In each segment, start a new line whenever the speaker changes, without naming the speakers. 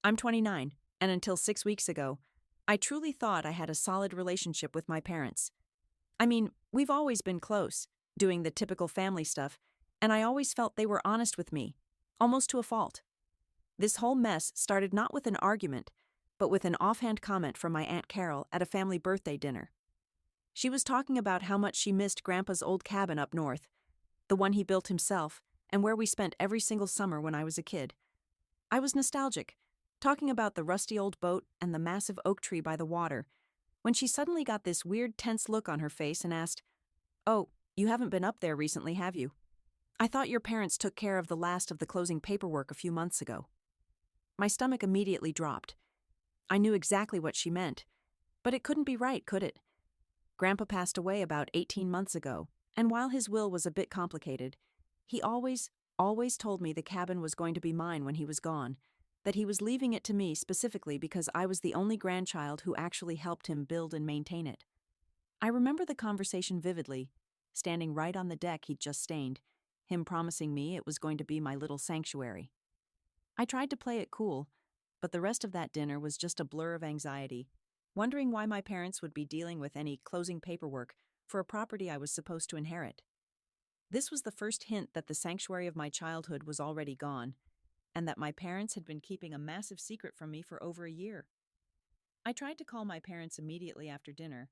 I'm 29, and until 6 weeks ago, I truly thought I had a solid relationship with my parents. I mean, we've always been close, doing the typical family stuff, and I always felt they were honest with me, almost to a fault. This whole mess started not with an argument, but with an offhand comment from my Aunt Carol at a family birthday dinner. She was talking about how much she missed Grandpa's old cabin up north, the one he built himself, and where we spent every single summer when I was a kid. I was nostalgic, talking about the rusty old boat and the massive oak tree by the water, when she suddenly got this weird tense look on her face and asked, "Oh, you haven't been up there recently, have you? I thought your parents took care of the last of the closing paperwork a few months ago." My stomach immediately dropped. I knew exactly what she meant, but it couldn't be right, could it? Grandpa passed away about 18 months ago, and while his will was a bit complicated, he always told me the cabin was going to be mine when he was gone, that he was leaving it to me specifically because I was the only grandchild who actually helped him build and maintain it. I remember the conversation vividly, standing right on the deck he'd just stained, him promising me it was going to be my little sanctuary. I tried to play it cool, but the rest of that dinner was just a blur of anxiety, wondering why my parents would be dealing with any closing paperwork for a property I was supposed to inherit. This was the first hint that the sanctuary of my childhood was already gone, and that my parents had been keeping a massive secret from me for over a year. I tried to call my parents immediately after dinner,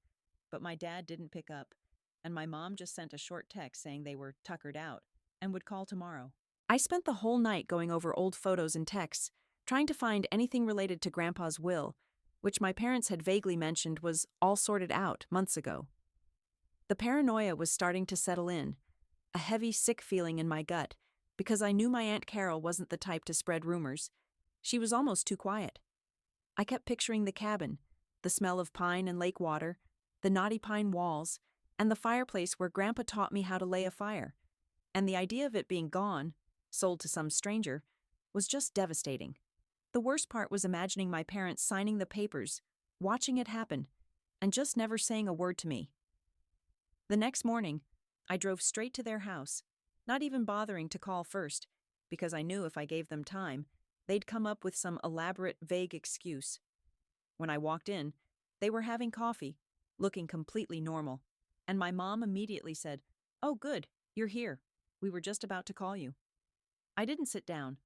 but my dad didn't pick up, and my mom just sent a short text saying they were tuckered out and would call tomorrow. I spent the whole night going over old photos and texts, trying to find anything related to Grandpa's will, which my parents had vaguely mentioned was all sorted out months ago. The paranoia was starting to settle in, a heavy, sick feeling in my gut, because I knew my Aunt Carol wasn't the type to spread rumors. She was almost too quiet. I kept picturing the cabin, the smell of pine and lake water, the knotty pine walls, and the fireplace where Grandpa taught me how to lay a fire. And the idea of it being gone, sold to some stranger, was just devastating. The worst part was imagining my parents signing the papers, watching it happen, and just never saying a word to me. The next morning, I drove straight to their house, not even bothering to call first, because I knew if I gave them time, they'd come up with some elaborate, vague excuse. When I walked in, they were having coffee, looking completely normal, and my mom immediately said, "Oh, good, you're here. We were just about to call you." I didn't sit down.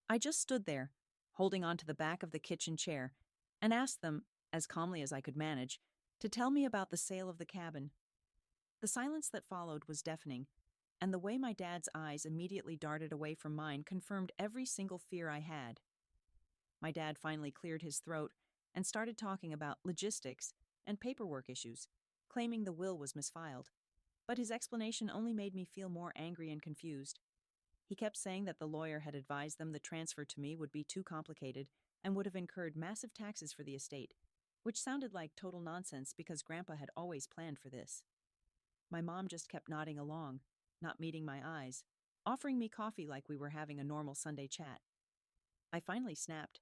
I just stood there, holding onto the back of the kitchen chair, and asked them, as calmly as I could manage, to tell me about the sale of the cabin. The silence that followed was deafening, and the way my dad's eyes immediately darted away from mine confirmed every single fear I had. My dad finally cleared his throat and started talking about logistics and paperwork issues, claiming the will was misfiled. But his explanation only made me feel more angry and confused. He kept saying that the lawyer had advised them the transfer to me would be too complicated and would have incurred massive taxes for the estate, which sounded like total nonsense because Grandpa had always planned for this. My mom just kept nodding along, not meeting my eyes, offering me coffee like we were having a normal Sunday chat. I finally snapped,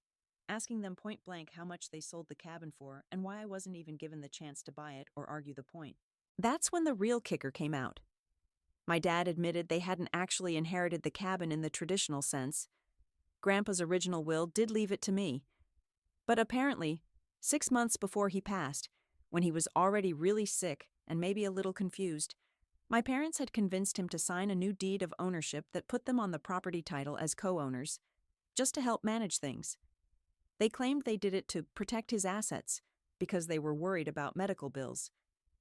asking them point blank how much they sold the cabin for and why I wasn't even given the chance to buy it or argue the point. That's when the real kicker came out. My dad admitted they hadn't actually inherited the cabin in the traditional sense. Grandpa's original will did leave it to me. But apparently, 6 months before he passed, when he was already really sick and maybe a little confused, my parents had convinced him to sign a new deed of ownership that put them on the property title as co-owners, just to help manage things. They claimed they did it to protect his assets, because they were worried about medical bills,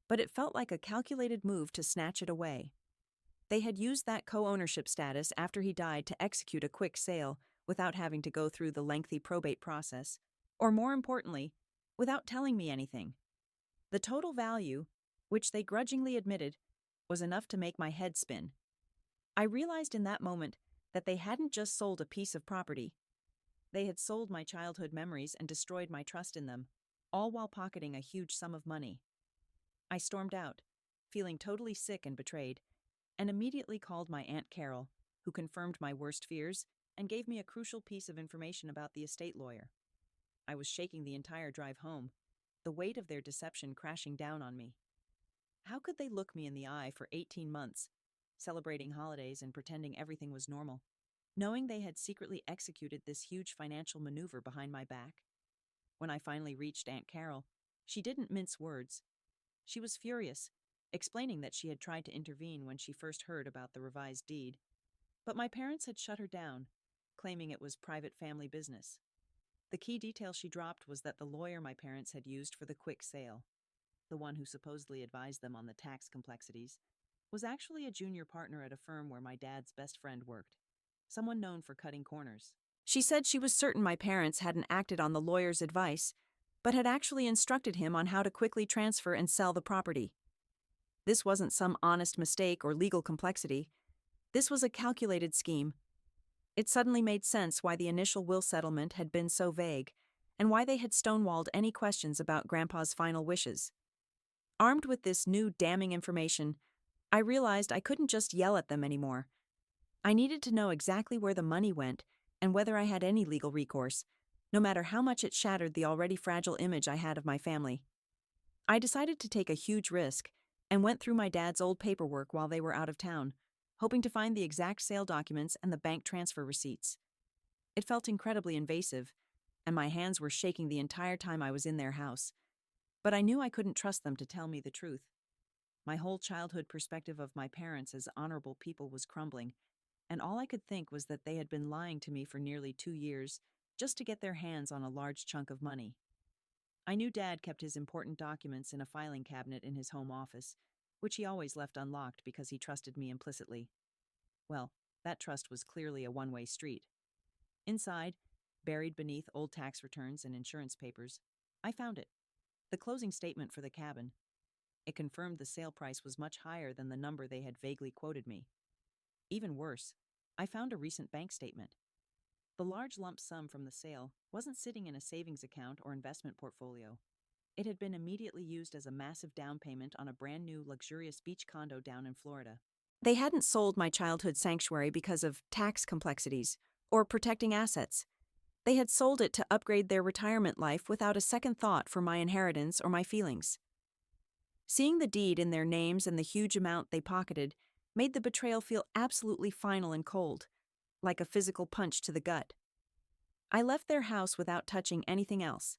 but it felt like a calculated move to snatch it away. They had used that co-ownership status after he died to execute a quick sale without having to go through the lengthy probate process, or more importantly, without telling me anything. The total value, which they grudgingly admitted, was enough to make my head spin. I realized in that moment that they hadn't just sold a piece of property. They had sold my childhood memories and destroyed my trust in them, all while pocketing a huge sum of money. I stormed out, feeling totally sick and betrayed, and immediately called my Aunt Carol, who confirmed my worst fears and gave me a crucial piece of information about the estate lawyer. I was shaking the entire drive home, the weight of their deception crashing down on me. How could they look me in the eye for 18 months, celebrating holidays and pretending everything was normal, knowing they had secretly executed this huge financial maneuver behind my back. When I finally reached Aunt Carol, she didn't mince words. She was furious, explaining that she had tried to intervene when she first heard about the revised deed. But my parents had shut her down, claiming it was private family business. The key detail she dropped was that the lawyer my parents had used for the quick sale, the one who supposedly advised them on the tax complexities, was actually a junior partner at a firm where my dad's best friend worked, someone known for cutting corners. She said she was certain my parents hadn't acted on the lawyer's advice, but had actually instructed him on how to quickly transfer and sell the property. This wasn't some honest mistake or legal complexity. This was a calculated scheme. It suddenly made sense why the initial will settlement had been so vague, and why they had stonewalled any questions about Grandpa's final wishes. Armed with this new damning information, I realized I couldn't just yell at them anymore. I needed to know exactly where the money went and whether I had any legal recourse, no matter how much it shattered the already fragile image I had of my family. I decided to take a huge risk and went through my dad's old paperwork while they were out of town, hoping to find the exact sale documents and the bank transfer receipts. It felt incredibly invasive, and my hands were shaking the entire time I was in their house. But I knew I couldn't trust them to tell me the truth. My whole childhood perspective of my parents as honorable people was crumbling, and all I could think was that they had been lying to me for nearly 2 years just to get their hands on a large chunk of money. I knew Dad kept his important documents in a filing cabinet in his home office, which he always left unlocked because he trusted me implicitly. Well, that trust was clearly a one-way street. Inside, buried beneath old tax returns and insurance papers, I found it. The closing statement for the cabin. It confirmed the sale price was much higher than the number they had vaguely quoted me. Even worse, I found a recent bank statement. The large lump sum from the sale wasn't sitting in a savings account or investment portfolio. It had been immediately used as a massive down payment on a brand new luxurious beach condo down in Florida. They hadn't sold my childhood sanctuary because of tax complexities or protecting assets. They had sold it to upgrade their retirement life without a second thought for my inheritance or my feelings. Seeing the deed in their names and the huge amount they pocketed made the betrayal feel absolutely final and cold, like a physical punch to the gut. I left their house without touching anything else,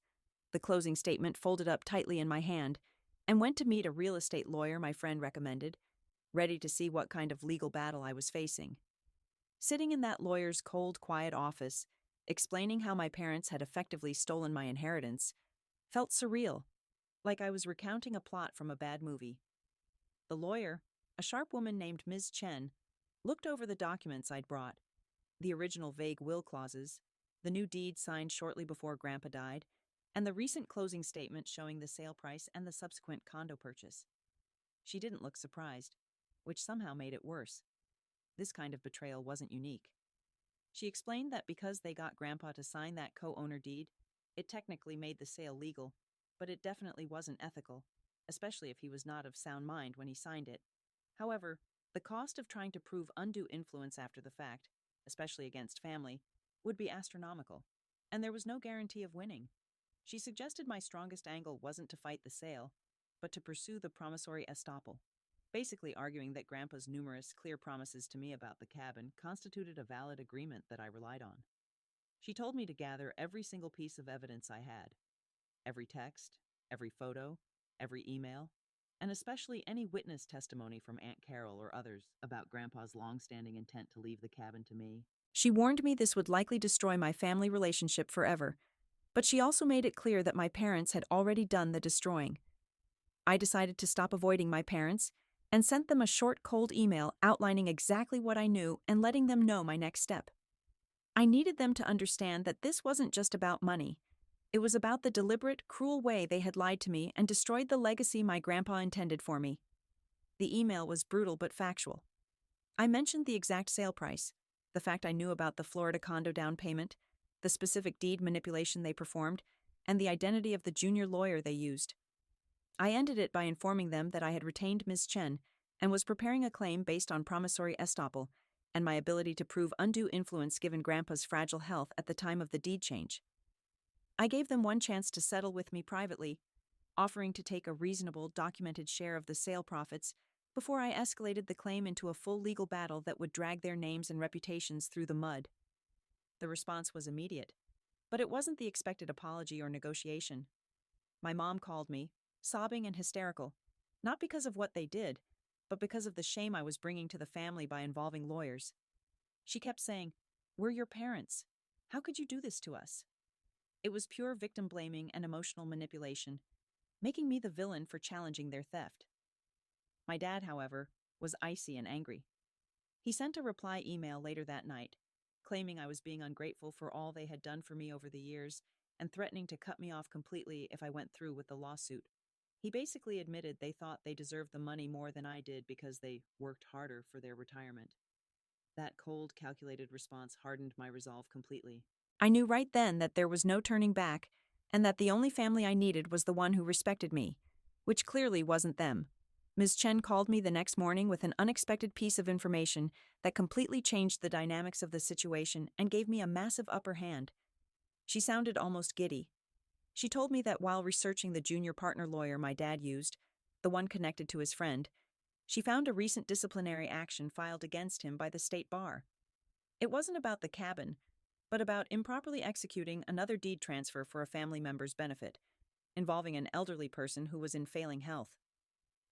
the closing statement folded up tightly in my hand, and went to meet a real estate lawyer my friend recommended, ready to see what kind of legal battle I was facing. Sitting in that lawyer's cold, quiet office, explaining how my parents had effectively stolen my inheritance, felt surreal, like I was recounting a plot from a bad movie. The lawyer, a sharp woman named Ms. Chen, looked over the documents I'd brought, the original vague will clauses, the new deed signed shortly before Grandpa died, and the recent closing statement showing the sale price and the subsequent condo purchase. She didn't look surprised, which somehow made it worse. This kind of betrayal wasn't unique. She explained that because they got Grandpa to sign that co-owner deed, it technically made the sale legal, but it definitely wasn't ethical, especially if he was not of sound mind when he signed it. However, the cost of trying to prove undue influence after the fact, especially against family, would be astronomical, and there was no guarantee of winning. She suggested my strongest angle wasn't to fight the sale, but to pursue the promissory estoppel, basically arguing that Grandpa's numerous clear promises to me about the cabin constituted a valid agreement that I relied on. She told me to gather every single piece of evidence I had, every text, every photo, every email, and especially any witness testimony from Aunt Carol or others about Grandpa's long-standing intent to leave the cabin to me. She warned me this would likely destroy my family relationship forever, but she also made it clear that my parents had already done the destroying. I decided to stop avoiding my parents and sent them a short, cold email outlining exactly what I knew and letting them know my next step. I needed them to understand that this wasn't just about money. It was about the deliberate, cruel way they had lied to me and destroyed the legacy my grandpa intended for me. The email was brutal but factual. I mentioned the exact sale price, the fact I knew about the Florida condo down payment, the specific deed manipulation they performed, and the identity of the junior lawyer they used. I ended it by informing them that I had retained Ms. Chen and was preparing a claim based on promissory estoppel and my ability to prove undue influence given Grandpa's fragile health at the time of the deed change. I gave them one chance to settle with me privately, offering to take a reasonable, documented share of the sale profits before I escalated the claim into a full legal battle that would drag their names and reputations through the mud. The response was immediate, but it wasn't the expected apology or negotiation. My mom called me, sobbing and hysterical, not because of what they did, but because of the shame I was bringing to the family by involving lawyers. She kept saying, "We're your parents. How could you do this to us?" It was pure victim blaming and emotional manipulation, making me the villain for challenging their theft. My dad, however, was icy and angry. He sent a reply email later that night, claiming I was being ungrateful for all they had done for me over the years and threatening to cut me off completely if I went through with the lawsuit. He basically admitted they thought they deserved the money more than I did because they worked harder for their retirement. That cold, calculated response hardened my resolve completely. I knew right then that there was no turning back, and that the only family I needed was the one who respected me, which clearly wasn't them. Ms. Chen called me the next morning with an unexpected piece of information that completely changed the dynamics of the situation and gave me a massive upper hand. She sounded almost giddy. She told me that while researching the junior partner lawyer my dad used, the one connected to his friend, she found a recent disciplinary action filed against him by the state bar. It wasn't about the cabin, but about improperly executing another deed transfer for a family member's benefit, involving an elderly person who was in failing health.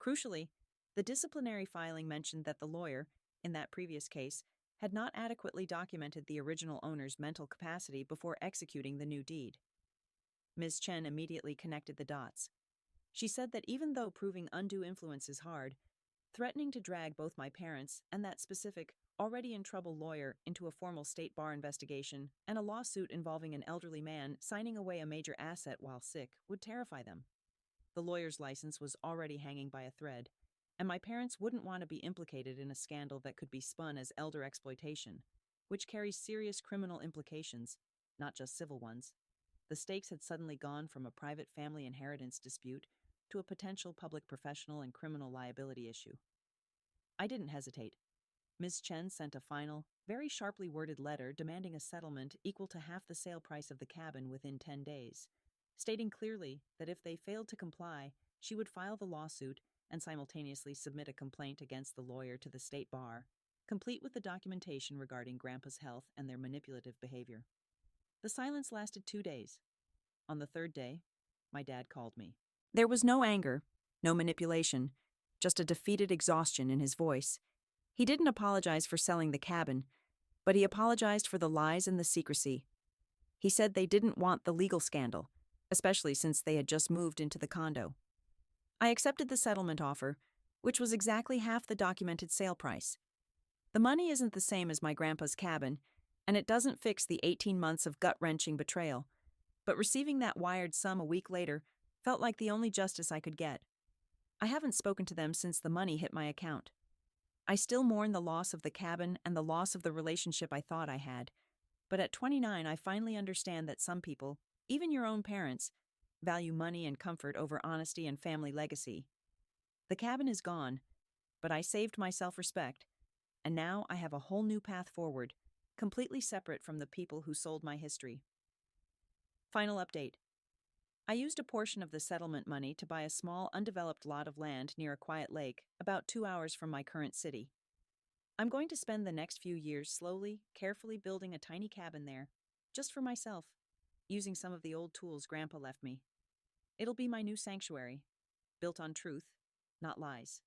Crucially, the disciplinary filing mentioned that the lawyer, in that previous case, had not adequately documented the original owner's mental capacity before executing the new deed. Ms. Chen immediately connected the dots. She said that even though proving undue influence is hard, threatening to drag both my parents and that specific, already in trouble lawyer into a formal state bar investigation and a lawsuit involving an elderly man signing away a major asset while sick would terrify them. The lawyer's license was already hanging by a thread, and my parents wouldn't want to be implicated in a scandal that could be spun as elder exploitation, which carries serious criminal implications, not just civil ones. The stakes had suddenly gone from a private family inheritance dispute to a potential public professional and criminal liability issue. I didn't hesitate. Ms. Chen sent a final, very sharply worded letter demanding a settlement equal to half the sale price of the cabin within 10 days, stating clearly that if they failed to comply, she would file the lawsuit and simultaneously submit a complaint against the lawyer to the state bar, complete with the documentation regarding Grandpa's health and their manipulative behavior. The silence lasted 2 days. On the third day, my dad called me. There was no anger, no manipulation, just a defeated exhaustion in his voice. He didn't apologize for selling the cabin, but he apologized for the lies and the secrecy. He said they didn't want the legal scandal, especially since they had just moved into the condo. I accepted the settlement offer, which was exactly half the documented sale price. The money isn't the same as my grandpa's cabin, and it doesn't fix the 18 months of gut-wrenching betrayal, but receiving that wired sum a week later felt like the only justice I could get. I haven't spoken to them since the money hit my account. I still mourn the loss of the cabin and the loss of the relationship I thought I had, but at 29 I finally understand that some people, even your own parents, value money and comfort over honesty and family legacy. The cabin is gone, but I saved my self-respect, and now I have a whole new path forward, completely separate from the people who sold my history. Final update. I used a portion of the settlement money to buy a small, undeveloped lot of land near a quiet lake, about 2 hours from my current city. I'm going to spend the next few years slowly, carefully building a tiny cabin there, just for myself, using some of the old tools Grandpa left me. It'll be my new sanctuary, built on truth, not lies.